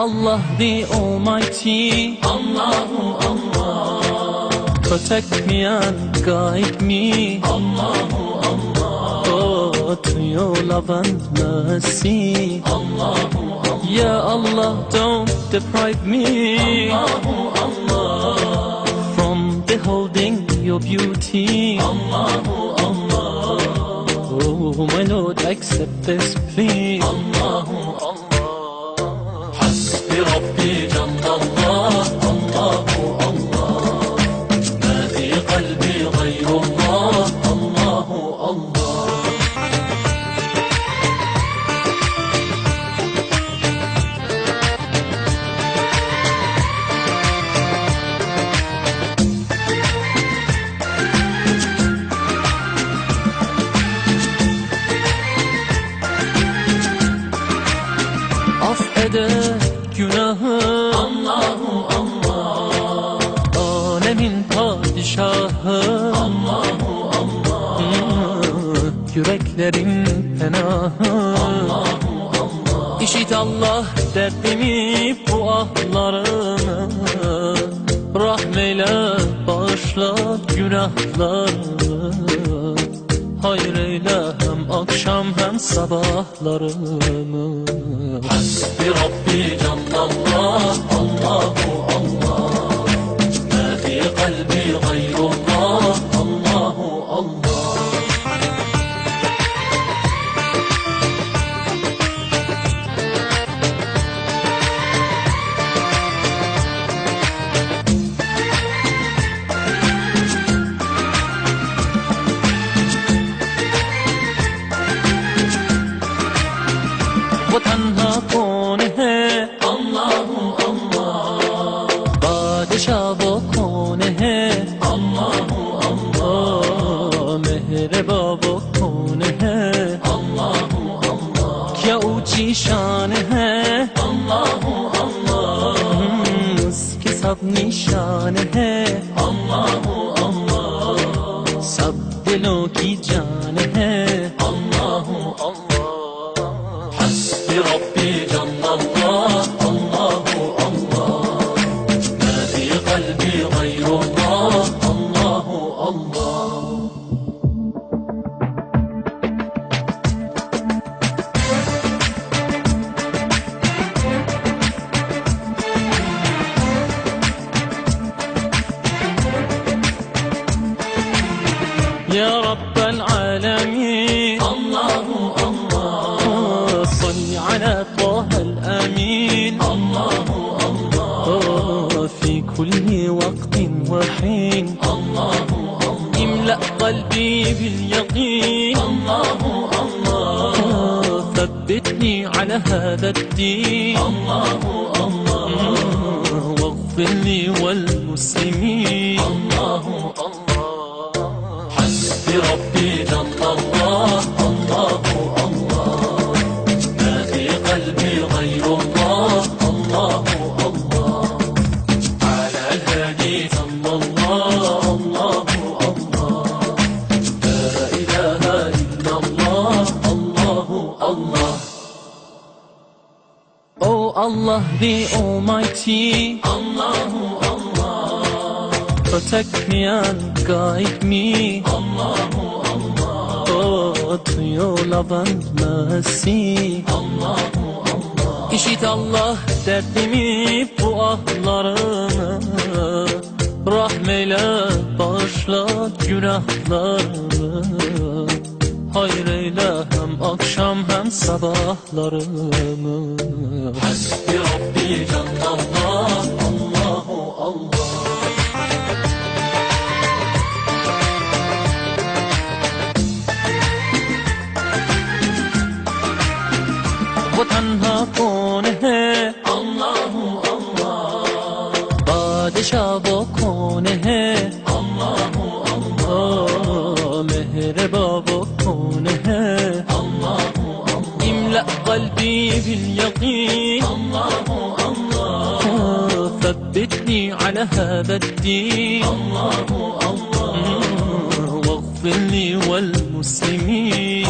Allah the Almighty, Allahu Allah, protect me and guide me, Allahu Allah, oh, to your love and mercy, Allahu Allah, Ya Allah, don't deprive me, Allahu Allah, from beholding your beauty, Allahu Allah, oh my Lord, accept this plea, Allahu Allah. بربي جل الله الله الله، ما في قلبي غير الله الله الله. Affeder günahı Allahu Allah, alemin padişahı Allahu Allah, yüreklerin penahı Allahu Allah. İşit Allah derdimi, bu ahlarını, rahmeyle bağışla günahlarını, hayır eyle hem akşam hem sabahlarımı. Hasbi Rabbi Cellallah Allahu Allah, ma fi kalbi gayrullah Allahu Allah. वो तन्हा कौन है Allahu Allah, बादशाह वो कौन है Allahu Allah, मेहरबा वो कौन है Allahu Allah, क्या ऊंची शान है Allahu Allah, उसकी सब निशान है Allahu Allah, सब दिलों की जान है Allahu Allah. Hasbi Rabbi Cellallah Allahu Allah, ma fi qalbi gayrullah Allahu Allah. يا رب العالمين Allahu Allah, صل على طه الأمين Allahu Allah, في كل وقت وحين Allahu Allah, املأ قلبي باليقين Allahu Allah, ثبتني على هذا الدين Allahu Allah, واغفر لي والمسلمين Allahu Allah. Hasbi Rabbi Cellallah Allahu Allah, ma fi qalbi gayrullah Allahu Allah. Ala al-hadi sallallahu Allahu Allah, la ilaha illallah Allahu Allah. Oh Allah the Almighty, Allahu Allah, protect me and guide me, Allahu Allah, oh, to your love and mercy. Allahu Allah. İşit Allah derdimi, bu ahlarını, rahmeyle bağışla günahlarını, hayır eyle hem akşam hem sabahlarımı. Hasbi Rabbi Cellallah Allahu Allah. वो तन्हा कौन है Allahu Allah, बादशाह वो कौन है Allahu Allah, मेहरबा वो कौन है Allahu Allah, املأ قلبي باليقين Allahu Allah, ثبتني على هذا الدين Allahu Allah, واغفر لي والمسلمين